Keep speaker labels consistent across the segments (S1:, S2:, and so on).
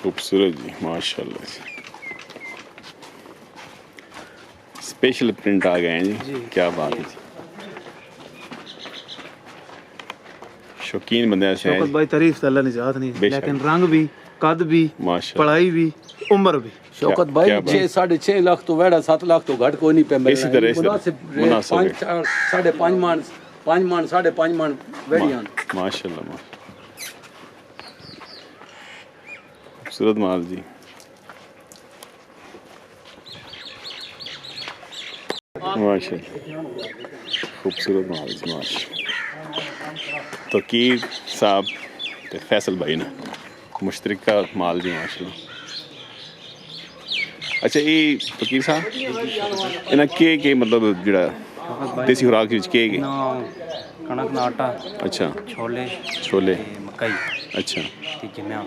S1: खूबसूरत जी माशाल्लाह जी। Special print आ गए हैं जी, क्या बात है जी। शौकीन बंदे हैं
S2: शौकत भाई, तारीफ तो अल्लाह ने जात नहीं, लेकिन रंग भी, कद भी, पढ़ाई भी, उम्र भी।
S3: शौकत भाई 6.5 लाख तो वेड़ा, 7 लाख तो घट कोई नहीं पे मिल रहा है। मुनासिब 5.5 मान 5 मान 5.5 मान वेड़ियां
S1: माशाल्लाह। खूबसूरत माल जी। माशाल्लाह खूबसूरत माल जी माशाल्लाह। तकीर साहब ते फैसल भाई ना मुश्तरका माल जी माशाल्लाह। अच्छा ये तकीर साहब इन्हें के मतलब जिहड़ा देसी खुराक विच के
S4: कणक दा आटा,
S1: अच्छा
S4: छोले मकई,
S1: अच्छा
S4: ते जम्या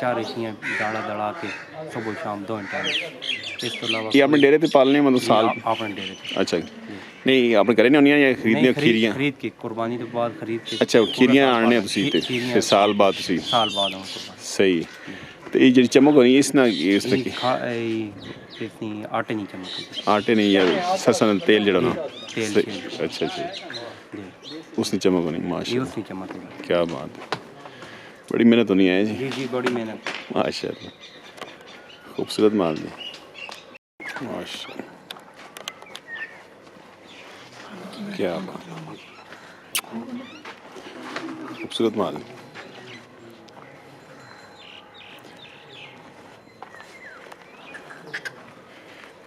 S4: चार इशियां दड़ा के सुबह शाम 2 टाइम। इस तो अलावा
S1: ये अपने डेरे पे पालने मतलब साल
S4: अपने डेरे पे।
S1: अच्छा नहीं अपने घरे नहीं होनियां या खरीदने खीरियां?
S4: खरीद के कुर्बानी तो बाद खरीद के।
S1: अच्छा खीरियां आने तुसी ते फिर साल बाद तुसी सही। तो ये जी चमक होनी इसना की
S4: इतनी आटे नहीं चमक,
S1: आटे नहीं या सरसों तेल जड़ा ना
S4: तेल
S1: अच्छा अच्छा उसने चमक होनी माशाल्लाह।
S4: उसकी चमक
S1: क्या बात है, बड़ी मेहनत होनी है जी।
S4: जी बड़ी मेहनत
S1: माशाल्लाह। खूबसूरत माल जी माशाल्लाह, क्या बात, खूबसूरत माल।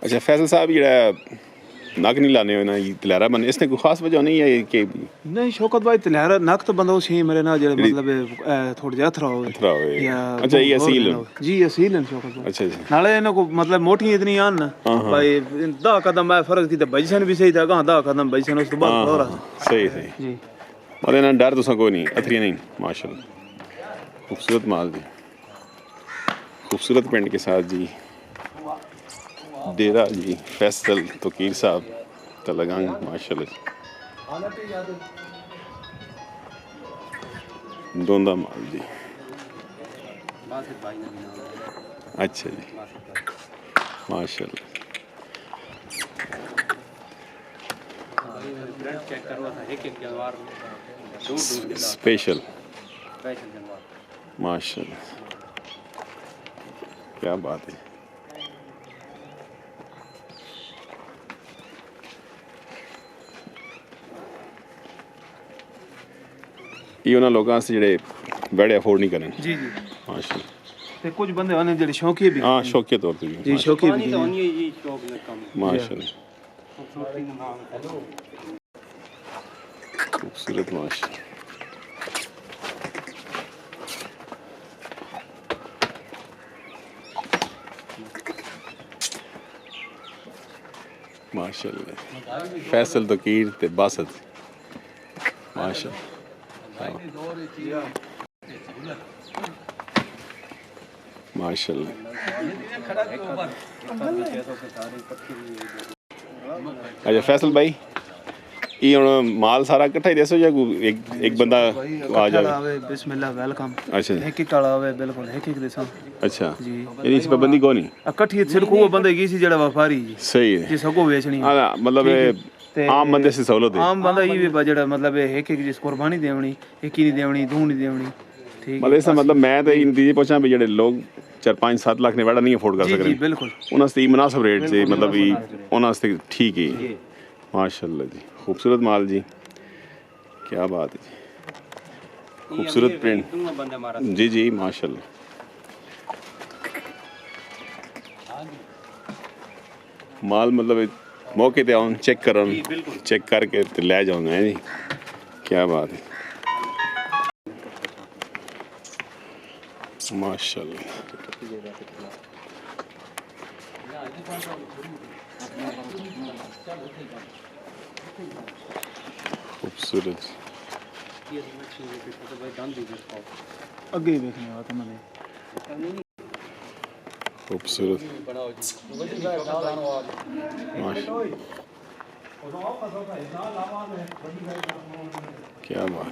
S1: अच्छा फैसल साहब ये नक नहीं लाने ना तलैरा बने इसने कोई खास वजह नहीं है कि
S2: नहीं शौकत भाई तलैरा नक तो बंदा उसी मेरे ना जेड़े मतलब थोड़ा जिहा अथरा होवे या
S1: अच्छा ये असील
S2: जी असील है शौकत भाई।
S1: अच्छा अच्छा
S2: नाले इन्हें को मतलब मोटी इतनी आन ना भाई 10 कदम मैं फर्क की बजसन भी सही था 10 कदम बजसन उस तो बाद और
S1: सही सही
S2: जी
S1: और इन्हें डर तो कोई नहीं अथरी नहीं माशाल्लाह। खूबसूरत माल जी, खूबसूरत पेंट के साथ जी डेरा जी फैसल तकीर साहब तलगांग माशाल्लाह दोंदा माल जी। अच्छा जी माशाल्लाह। स्पेशल माशाल्लाह, क्या बात है। ये उन्होंने लोगों से जेडे बड़े अफोर्ड नहीं करें
S2: जी जी
S1: माशाल्लाह।
S2: ते कुछ बंदे होने जेडे शौकी भी
S1: हाँ शौकिया तौर पे
S2: जी शौकी भी
S1: माशाल्लाह खूबसूरत माशाल्लाह। माशाल्लाह फैसल तकीर ते बासत माशाल्लाह माशाल्लाह। अच्छा फैसल भाई ये हुण माल सारा इकट्ठा ही दसो या एक बंदा आ जाए?
S2: बिस्मिल्लाह वेलकम।
S1: अच्छा
S2: एक एक काला आवे बिल्कुल एक एक देसा
S1: अच्छा जी यानी इस पाबंदी को नहीं
S2: इकट्ठी सिर्फ वो बंदे की सी जेड़ा व्यापारी जी
S1: सही है
S2: जी सगो बेचनी
S1: हां मतलब आम बंदे से सहूलत है
S2: आम बंदा ये भी जेड़ा मतलब एक एक जिस कुर्बानी देवनी एक ही नहीं देवनी दो नहीं देवनी ठीक
S1: मतलब इसका मतलब मैं तो नतीजे पहुंचा भी जेड़े लोग 4-5-7 लाख ने वाड़ा नहीं अफोर्ड कर सकते
S2: जी बिल्कुल
S1: उन्हां से मुनासिब रेट से मतलब उन्हां से ठीक है माशाल्लाह जी। खूबसूरत माल जी, क्या बात है जी, खूबसूरत प्रिंट जी जी माशाल्लाह। माल मतलब मौके पे आउन चेक करन चेक करके ते ले जाऊं है जी, क्या बात है माशाल्लाह। खूबसूरत
S2: अगे ही देखने वाला था मैंने
S1: खूबसूरत क्या बात।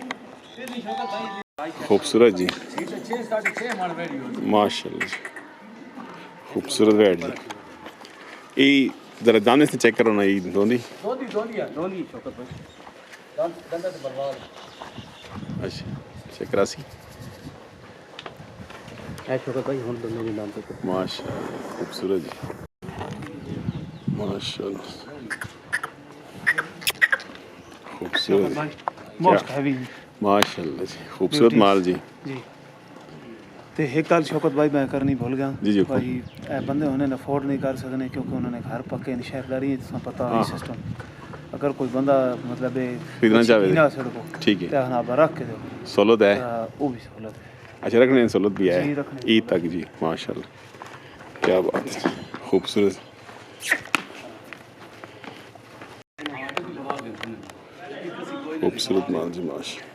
S1: खूबसूरत जी
S3: 6.5 मन वेड़ी होती
S1: माशाल्लाह जी खूबसूरत बैठ जी ये जरा दाने से चेक करो ना ये दोंदी
S3: दोंदी शौकत भाई दंदा से बर्बाद
S1: अच्छा चेक करासी
S4: ऐ शौकत भाई हुन दोनों भी नाम पे
S1: माशाल्लाह खूबसूरत जी माशाल्लाह खूबसूरत
S2: भाई मोस्ट हैवी
S1: माशाल्लाह जी खूबसूरत माल जी
S2: जी ते एक गल शौकत भाई मैं करनी भूल गया
S1: जी जी
S2: भाई ए बंदे उन्हें अफोर्ड नहीं कर सकने क्योंकि उन्होंने घर पक्के नहीं शहरदारी पता है सिस्टम अगर कोई बंदा मतलब
S1: खरीदना चाहे
S2: ना सड़को
S1: ठीक है
S2: ते हना रख के दो
S1: सहूलत है
S2: वो भी सहूलत है
S1: अच्छा रखने की सहूलत भी है
S2: जी, रखने की
S1: ईद तक जी माशाल्लाह क्या बात है खूबसूरत खूबसूरत माल जी माशा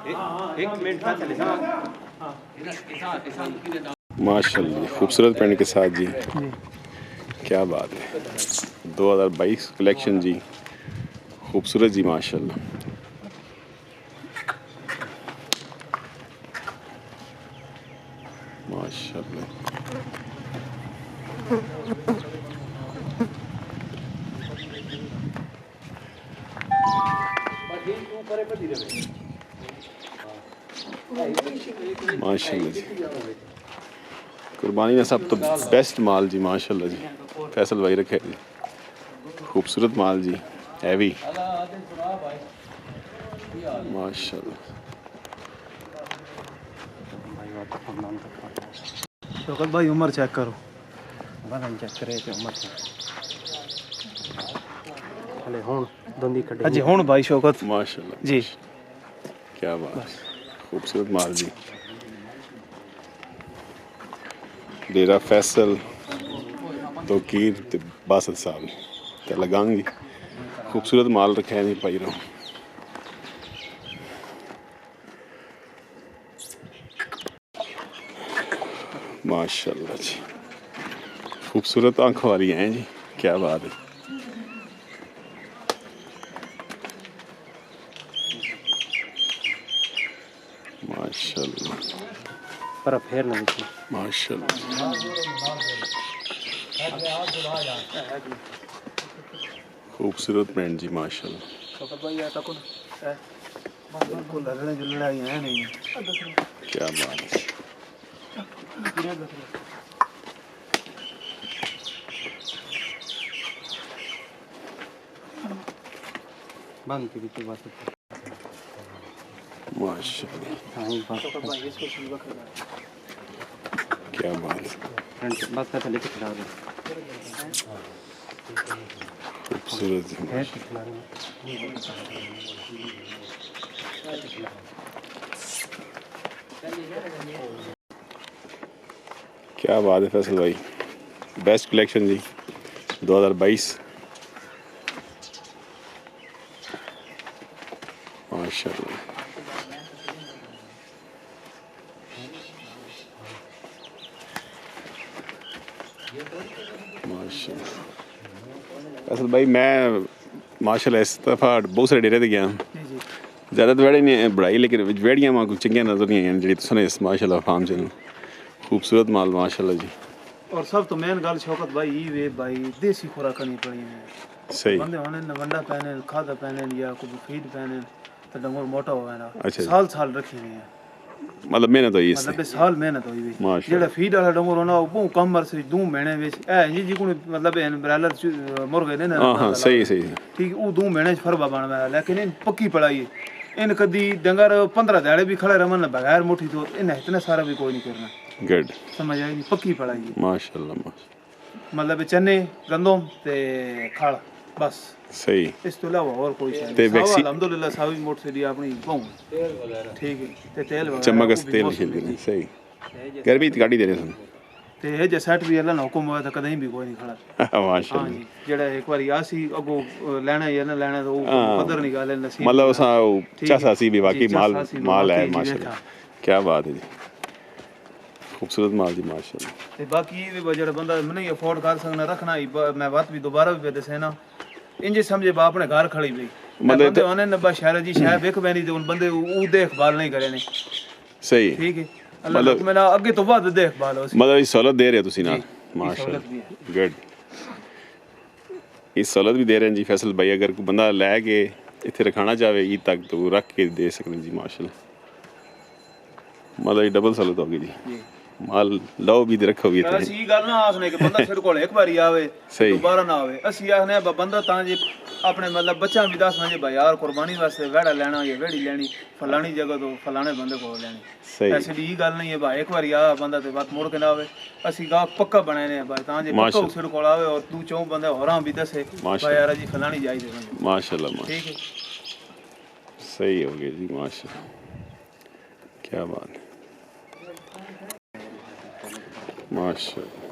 S2: एक मिनट में चले जा
S1: माशाल्लाह खूबसूरत पेंट के साथ जी क्या बात है 2022 कलेक्शन जी खूबसूरत जी माशाल्लाह माशाल्लाह माशाल्लाह जी कुर्बानी में सब तो बेस्ट माल जी माशाल्लाह जी फैसल भाई रखे जी खूबसूरत माल जी हैवी माशाल्लाह
S2: शौकत भाई उम्र चेक करो
S4: बदन चेक करे ते उम्र हले हुन दोंदी कटे
S2: अजी हुन भाई शौकत
S1: माशाल्लाह
S2: जी
S1: क्या बात है खूबसूरत माल जी डेरा फैसल तोकीर ते बासत साहब तलागंग जी खूबसूरत माल रखा है नहीं पाई रहा माशाल्लाह जी खूबसूरत आंखों वाली हैं जी क्या बात है माशाल्लाह
S4: पर फेर नहीं थी
S1: माशाल्लाह खूबसूरत पेंट जी माशाल्लाह
S2: शौकत भाई ऐसा कौन है बिल्कुल लड़ने जो लड़ाई है नहीं
S1: क्या बात है
S4: बंद की भी बात
S1: माशाल्लाह
S4: हां ये बात
S1: क्या बात है
S4: फ्रेंड बस का लेके खिला दे
S1: खूबसूरत जी
S4: है खिला रहे
S1: क्या बात है फैसल भाई बेस्ट कलेक्शन जी 2022 माशाल्लाह माशाल्लाह फैसल भाई मैं माशाल्लाह इस दफ़ा बहुत सारे डेरे ते गया ज़्यादा तो वेड़े नहीं बढ़ाई लेकिन वेड़ियां मां कुछ चंगियां नजर नहीं आईयां जी तुसें इस माशाल्लाह फार्म च खूबसूरत माल माशाल्लाह जी
S2: और सब तो मेन गल शौकत भाई ये वे भाई देसी खुराक करनी पड़ी है
S1: सही
S2: बंदे होने न वंडा पहने खादा पहने या कोई फीड पहने तो डंगर मोटा हो गया
S1: अच्छा जी।
S2: साल साल रखी हुई है
S1: मतलब मेहनत हुई इससे
S2: मतलब साल मेहनत हुई हुई
S1: माशाल्लाह।
S2: जेड़ा फीड वाला डंगर होना वो बहुत कम अरसे 2 महीने विच ए जी को मतलब ब्रायलर मुर्गे ने ना
S1: हाँ सही सही
S2: ठीक वो 2 महीने फरबा बनवा लेकिन इन पक्की पड़ाई है इन कदी डंगर 15 दिहाड़े भी खड़े रमन बगैर मुठी तो इन इतना सारा भी कोई नहीं करना
S1: गुड
S2: समझ आई नहीं पक्की पड़ाई है
S1: माशाल्लाह
S2: मतलब चने गंदम ते खाल बस
S1: सही
S2: इस तो अलावा और कोई
S1: ते
S2: नहीं
S1: वैक्सी-
S2: अल्हम्दुलिल्लाह सावी मोट से दी अपनी पाऊं ठीक है ते तेल वगैरह
S1: चमक
S2: वो
S1: अस
S2: भी
S1: तेल
S2: मौसम
S1: खिलते
S2: दी।
S1: हैं सही गर्मी च गाड़ी दे रहे सन
S2: ते हे जे सेट भी अल्लाह ना हुक्म होया तो कदें भी कोई नहीं खड़ा हाँ
S1: माशाल्लाह
S2: जी जेड़ा एक बारी आसी अगो लेना या ना लेना तो वो कदर नहीं गाले नसीब
S1: मतलब
S2: दी।
S1: असा
S2: ठीक है।
S1: चासा सी भी वाकई
S2: जी,
S1: माल
S2: चासा सी भी
S1: माल है
S2: वाकई जी
S1: माशाल्लाह
S2: देखा।
S1: क्या बात है जी खूबसूरत माल जी माशाल्लाह
S2: ते बाकी ये भी जेड़ा बंदा नहीं अफोर्ड कर सकना रखना ही मैं बात भी दोबारा भी दसे ना इंजे समझे बा अपने घर खड़ी भाई
S1: मतलब
S2: बंदे आने नब्बा शहर जी शहर वेख बैनी ते उन बंदे वो देखभाल नहीं करे ने
S1: सही
S2: ठीक है अल्लाह मेरा आगे तो बाद देखभाल हो
S1: मतलब ये सहूलत दे रहे हो तुसी ना माशाल्लाह गुड ये सहूलत भी दे रहे हैं जी फैसल भाई अगर कोई बंदा लैके इत्थे रखाना चाहे ईद तक तो रख के दे सकते जी माशाल्लाह मतलब ये डबल सहूलत होगी जी माल लो भी ते रखो भी इत्थे
S2: ਅਸੀਂ ਗੱਲ ਨਾ ਆਖਨੇ ਕਿ ਬੰਦਾ ਸਿਰ ਕੋਲ ਇੱਕ ਵਾਰੀ ਆਵੇ ਦੁਬਾਰਾ ਨਾ ਆਵੇ ਅਸੀਂ ਆਖਨੇ ਬੰਦਾ ਤਾਂ ਜੇ ਆਪਣੇ ਮਤਲਬ ਬੱਚਾ ਵੀ ਦੱਸਣਾ ਜੇ ਭਾਈ ਯਾਰ ਕੁਰਬਾਨੀ ਵਾਸਤੇ ਵੜਾ ਲੈਣਾ ਜਾਂ ਵੜੀ ਲੈਣੀ ਫਲਾਣੀ ਜਗ੍ਹਾ ਤੋਂ ਫਲਾਣੇ ਬੰਦੇ ਕੋਲ ਲੈਣੀ ਐਸੀ ਦੀ ਗੱਲ ਨਹੀਂ ਹੈ ਭਾਈ ਇੱਕ ਵਾਰੀ ਆ ਬੰਦਾ ਤੇ ਬਾਤ ਮੁੜ ਕੇ ਨਾ ਆਵੇ ਅਸੀਂ ਗਾ ਪੱਕਾ ਬਣਾਏ ਨੇ ਭਾਈ ਤਾਂ ਜੇ ਪੱਕਾ ਸਿਰ ਕੋਲ ਆਵੇ ਔਰ ਤੂੰ ਚੌਂ ਬੰਦੇ ਹੋਰਾਂ ਵੀ ਦੱਸੇ ਭਾਈ ਯਾਰ ਜੀ ਫਲਾਣੀ ਜਾਈ ਦੇ
S1: माशाल्लाह
S2: ठीक है
S1: सही हो गया जी माशाल्लाह क्या बात है माशाल्लाह